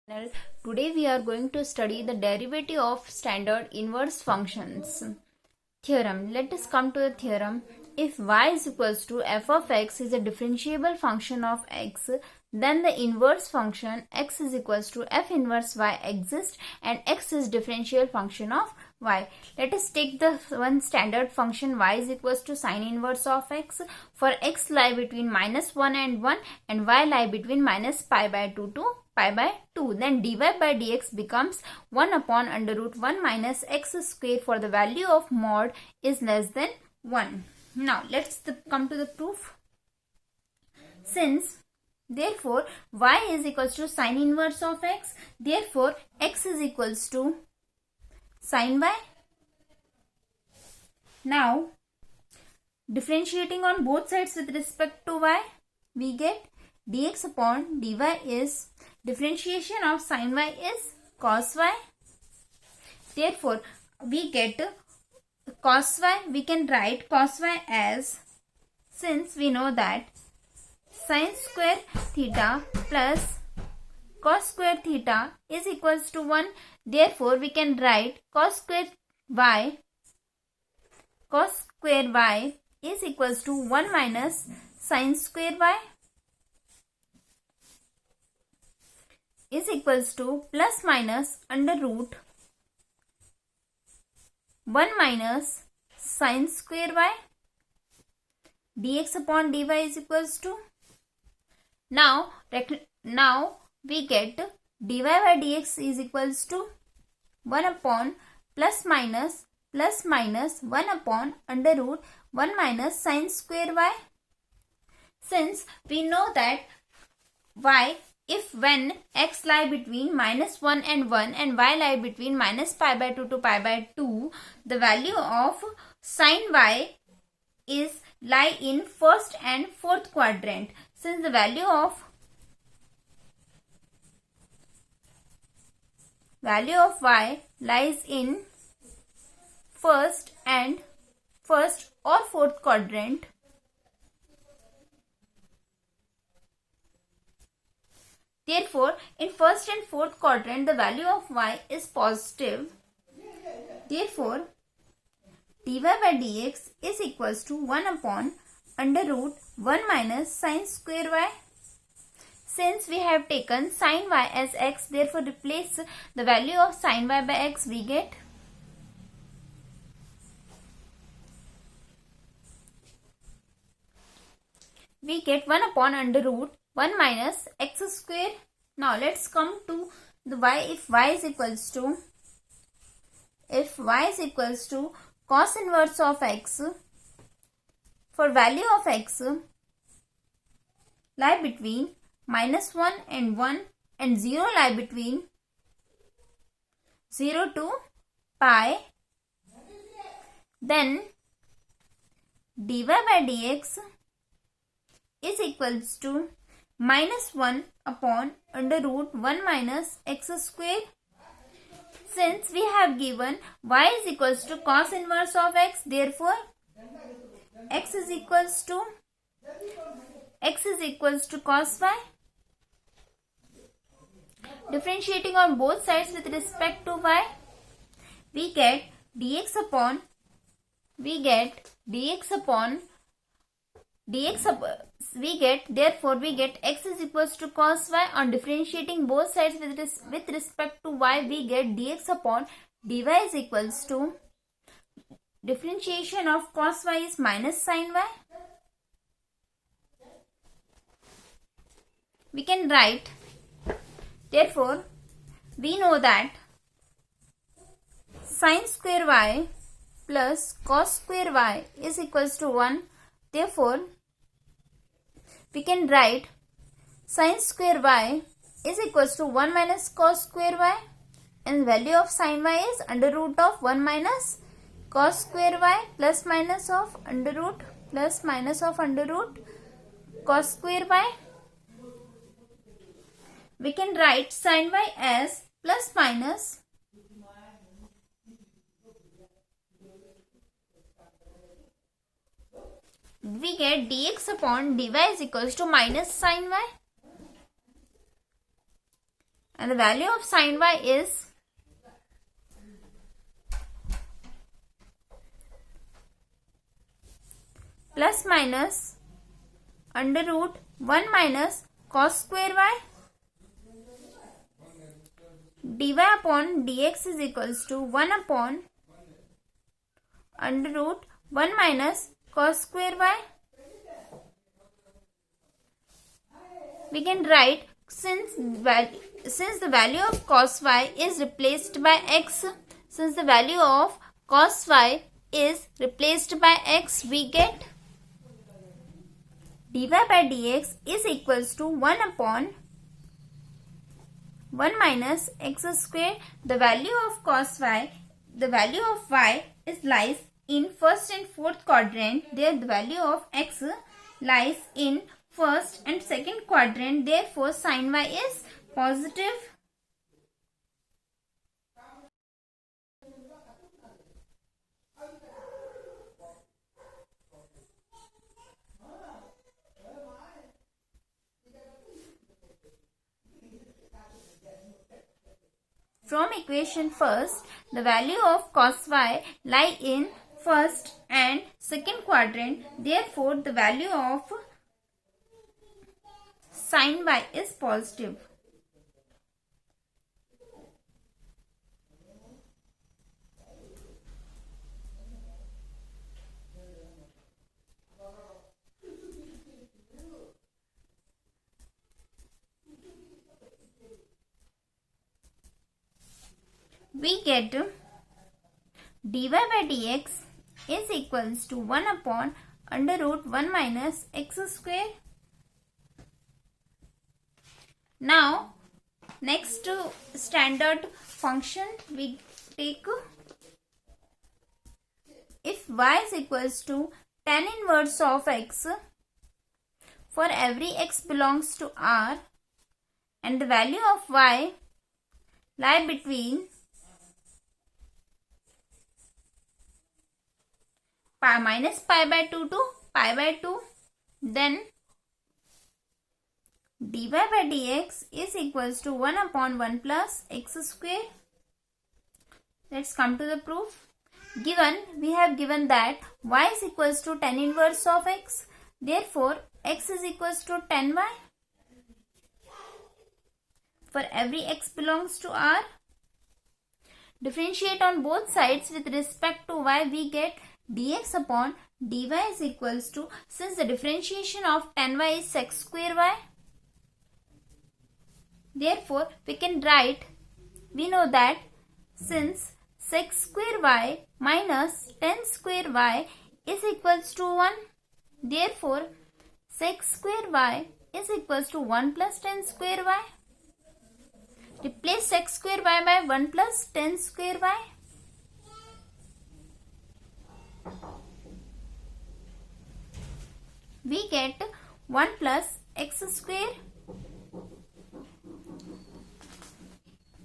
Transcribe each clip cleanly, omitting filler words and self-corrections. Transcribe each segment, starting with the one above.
Channel. Today we are going to study the derivative of standard inverse functions. Theorem. Let us come to the theorem. If y is equals to f of x is a differentiable function of x, then the inverse function x is equals to f inverse y exists and x is differential function of y. Let us take the one standard function y is equals to sine inverse of x. For x lie between minus 1 and 1 and y lie between minus pi by 2 to pi by 2. Then dy by dx becomes 1 upon under root 1 minus x square for the value of mod is less than 1. Now let's come to the proof. Since therefore y is equals to sine inverse of x, therefore x is equals to sine y. Now differentiating on both sides with respect to y, we get dx upon dy is differentiation of sine y is cos y. Therefore we get cos y. We can write cos y as, since we know that sin square theta plus cos square theta is equals to 1. Therefore we can write cos square y is equals to 1 minus sin square y is equals to plus minus under root 1 minus sin square y dx upon dy is equals to, now we get dy by dx is equals to 1 upon plus minus 1 upon under root 1 minus sin square y. Since we know that y, if when x lie between minus 1 and 1 and y lie between minus pi by 2 to pi by 2, the value of sin y is lie in first and fourth quadrant. Since the value of y lies in first or fourth quadrant, therefore in first and fourth quadrant the value of y is positive. Therefore dy by dx is equals to 1 upon under root 1 minus sin square y. Since we have taken sin y as x, therefore replace the value of sin y by x, we get we get 1 upon under root 1 minus x square. Now let's come to the y. If y is equals to cos inverse of x, for value of x lie between minus 1 and 1 and 0 lie between 0 to pi, then dy by dx is equals to minus 1 upon under root 1 minus x square. Since we have given y is equals to cos inverse of x, therefore x is equals to cos y. Differentiating on both sides with respect to y, we get therefore we get x is equals to cos y. On differentiating both sides with respect to y, we get dx upon dy is equals to differentiation of cos y is minus sin y. We can write, therefore we know that sin square y plus cos square y is equals to 1. Therefore we can write sin square y is equals to 1 minus cos square y, and value of sin y is under root of 1 minus cos square y plus minus of under root cos square y. We can write sin y as plus minus we get dx upon dy is equals to minus sin y. and the value of sin y is plus minus under root 1 minus cos square y dy upon dx is equals to 1 upon under root 1 minus cos square y. We can write since the value of cos y is replaced by x, since the value of cos y is replaced by x, we get dy by dx is equals to 1 upon 1 minus x square. The value of cos y, the value of y is lies in first and fourth quadrant. There the value of x lies in first and second quadrant. Therefore sin y is positive. From equation first, the value of cos y lie in first and second quadrant. Therefore, the value of sin y is positive. We get dy by dx is equals to 1 upon under root 1 minus x square. Now, next standard function we take. If y is equals to tan inverse of x for every x belongs to R and the value of y lie between minus pi by 2 to pi by 2, then dy by dx is equals to 1 upon 1 plus x square. Let's come to the proof. We have given that y is equals to tan inverse of x. Therefore, x is equals to tan y. For every x belongs to R, differentiate on both sides with respect to y, we get dx upon dy is equals to, since the differentiation of tan y is sec square y, therefore we can write, we know that since sec square y minus tan square y is equals to 1, therefore sec square y is equals to 1 plus tan square y. Replace sec square y by 1 plus tan square y. We get 1 plus x square.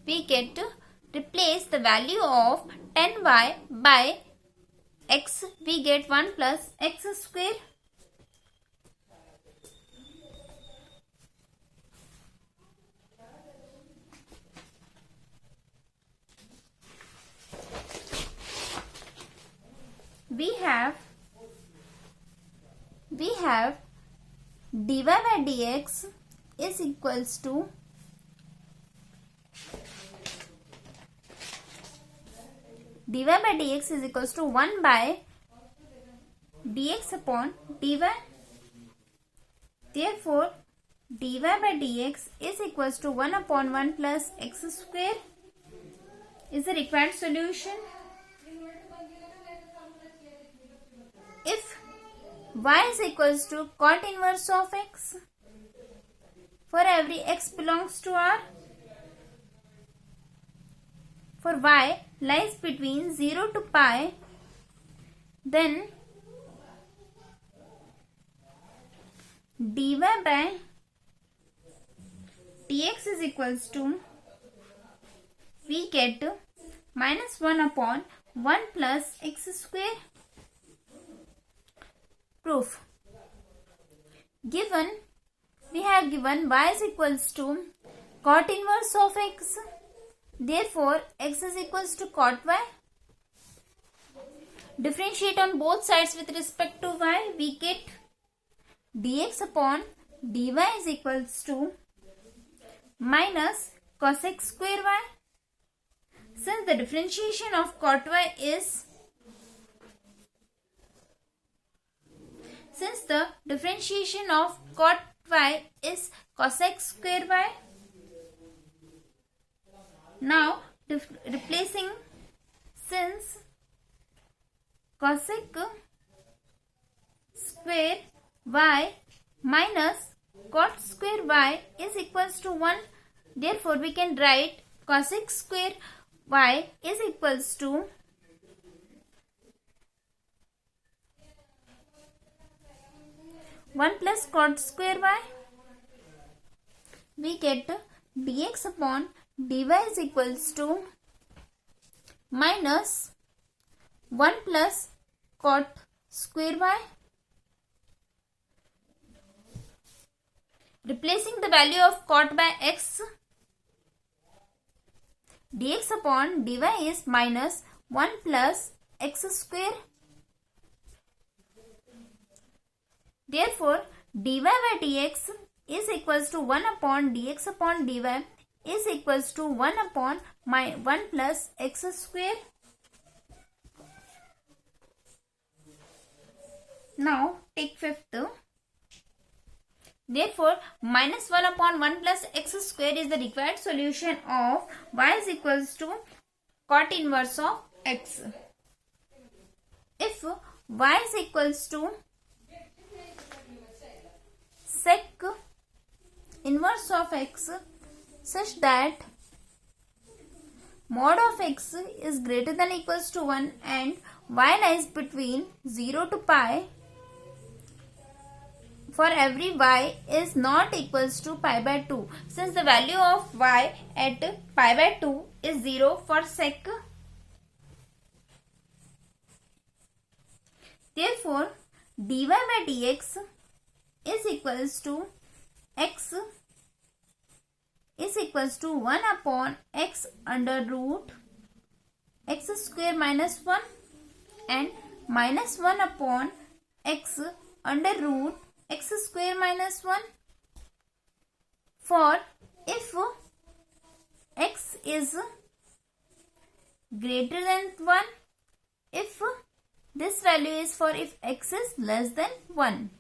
We get to replace the value of tan y by x. We get 1 plus x square. We have dy by dx is equals to dy by dx is equals to 1 by dx upon dy. Therefore, dy by dx is equals to 1 upon 1 plus x square is the required solution. If y is equals to cot inverse of x for every x belongs to R, for y lies between 0 to pi, then dy by dx is equals to, we get minus 1 upon 1 plus x square. Proof. We have given y is equals to cot inverse of x. Therefore, x is equals to cot y. Differentiate on both sides with respect to y. We get dx upon dy is equals to minus cos x square y. Since the differentiation of cot y is cos x square y. Now replacing, since cosec square y minus cot square y is equals to 1. Therefore, we can write cosec square y is equals to 1 plus cot square y. We get dx upon dy is equals to minus 1 plus cot square y. Replacing the value of cot by x, dx upon dy is minus 1 plus x square. Therefore, dy by dx is equals to 1 upon dx upon dy is equals to 1 upon 1 plus x square. Now, take fifth. Therefore, minus 1 upon 1 plus x square is the required solution of y is equals to cot inverse of x. If y is equals to sec inverse of x such that mod of x is greater than equals to 1 and y lies between 0 to pi, for every y is not equals to pi by 2. Since the value of y at pi by 2 is 0 for sec, therefore dy by dx is equals to x is equals to 1 upon x under root x square minus 1 and minus 1 upon x under root x square minus 1. For if x is greater than 1, if this value is for if x is less than 1.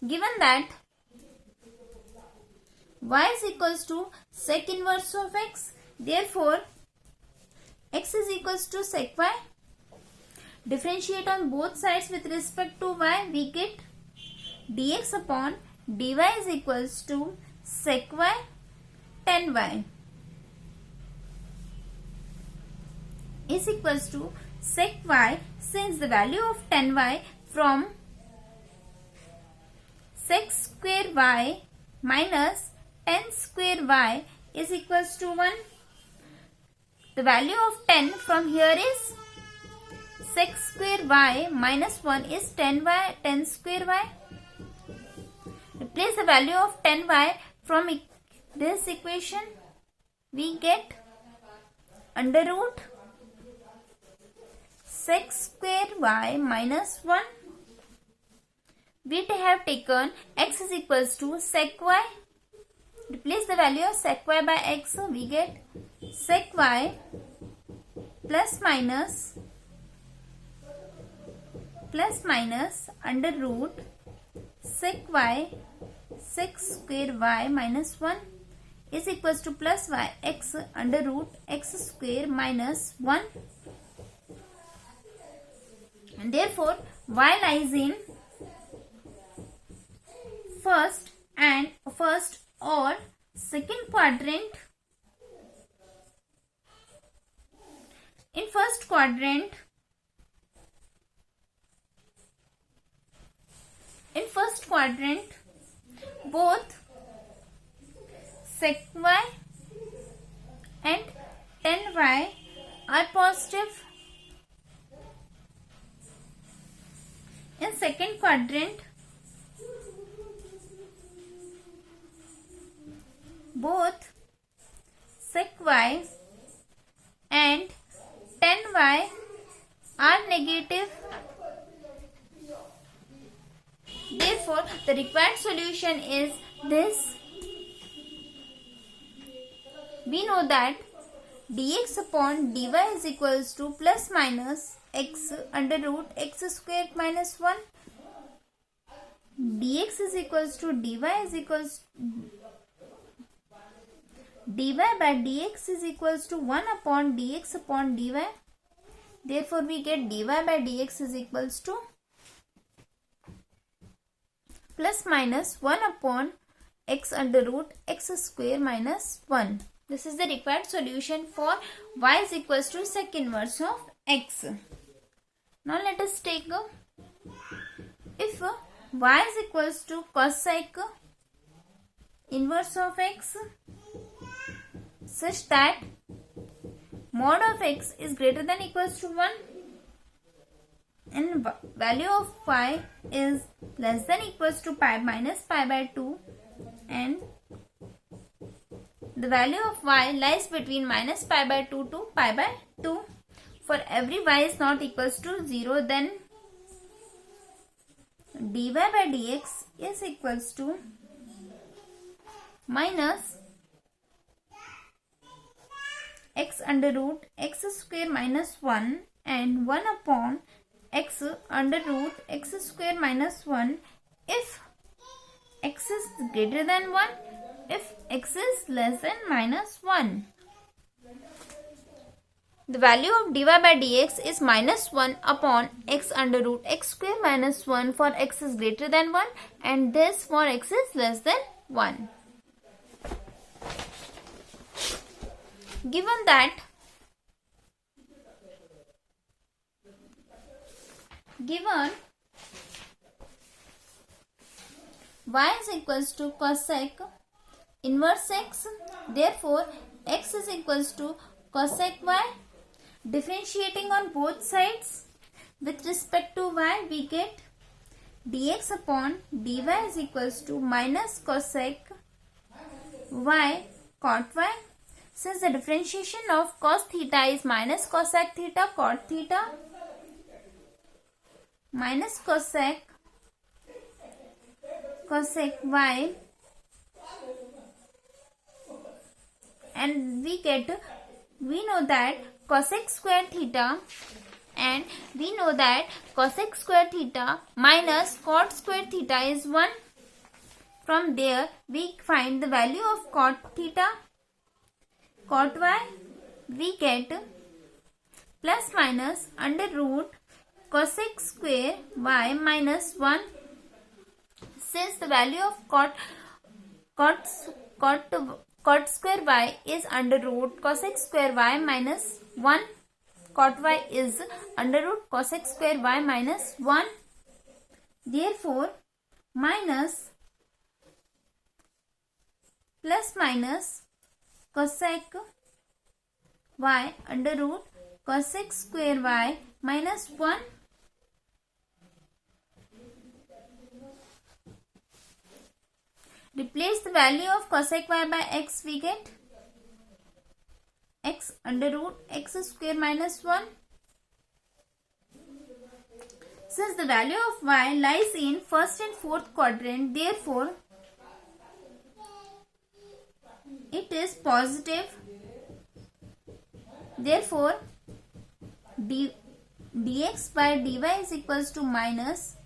Given that y is equals to sec inverse of x, therefore x is equals to sec y. Differentiate on both sides with respect to y, we get dx upon dy is equals to sec y tan y is equals to sec y, since the value of tan y from sec square y minus tan square y is equals to 1. The value of tan from here is sec square y minus 1 is tan square y. Replace the value of tan y from this equation. We get under root sec square y minus 1. We have taken x is equals to sec y. Replace the value of sec y by x. We get sec y plus minus under root sec y sec square y minus 1 is equals to plus y x under root x square minus 1. And therefore, y lies in first or second quadrant. In first quadrant, both sec y and tan y are positive. In second quadrant, both sec y and tan y are negative. Therefore, the required solution is this. We know that dx upon dy is equals to plus minus x under root x squared minus 1. Dx is equals to dy is equals dy by dx is equals to 1 upon dx upon dy. Therefore, we get dy by dx is equals to plus minus 1 upon x under root x square minus 1. This is the required solution for y is equals to sec inverse of x. Now let us take if y is equals to cosec inverse of x such that mod of x is greater than equals to 1 and value of y is less than equals to pi minus pi by 2 and the value of y lies between minus pi by 2 to pi by 2. For every y is not equals to 0, then dy by dx is equals to minus x under root x square minus 1 and 1 upon x under root x square minus 1 if x is greater than 1, if x is less than minus 1. The value of dy by dx is minus 1 upon x under root x square minus 1 for x is greater than 1 and this for x is less than 1. Given that y is equals to cosec inverse x, therefore x is equals to cosec y. Differentiating on both sides with respect to y, we get dx upon dy is equals to minus cosec y cot y. Since the differentiation of cos theta is minus cosec theta cot theta minus cosec y and we know that cosec square theta and we know that cosec square theta minus cot square theta is 1. From there we find the value of cot theta cot y. We get plus minus under root cosec square y minus 1. Since the value of cot square y is under root cosec square y minus 1, cot y is under root cosec square y minus 1. Therefore, minus plus minus cosec y under root cosec square y minus 1. Replace the value of cosec y by x, we get x under root x square minus 1. Since the value of y lies in first and fourth quadrant, therefore it is positive. Therefore, dx by dy is equals to minus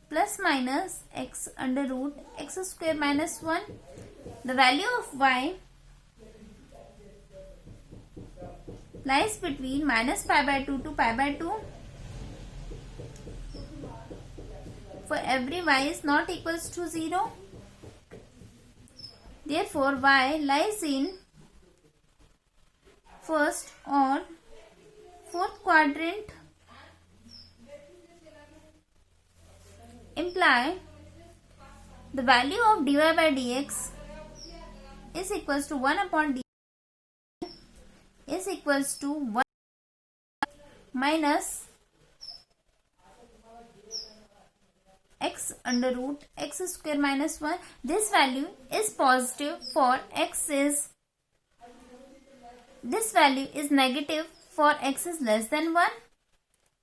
plus minus x under root x square minus 1. The value of y lies between minus pi by 2 to pi by 2. For every y is not equals to 0. Therefore, y lies in first or fourth quadrant. Imply the value of dy by dx is equals to 1 upon dy is equals to 1 minus x under root x square minus 1. This value is positive for x is, this value is negative for x is less than 1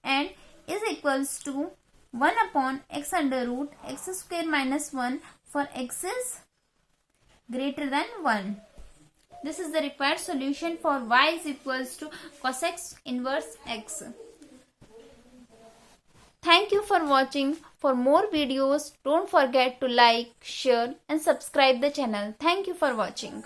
and is equals to 1 upon x under root x square minus 1 for x is greater than 1. This is the required solution for y is equals to cos x inverse x. Thank you for watching. For more videos, don't forget to like, share and subscribe the channel. Thank you for watching.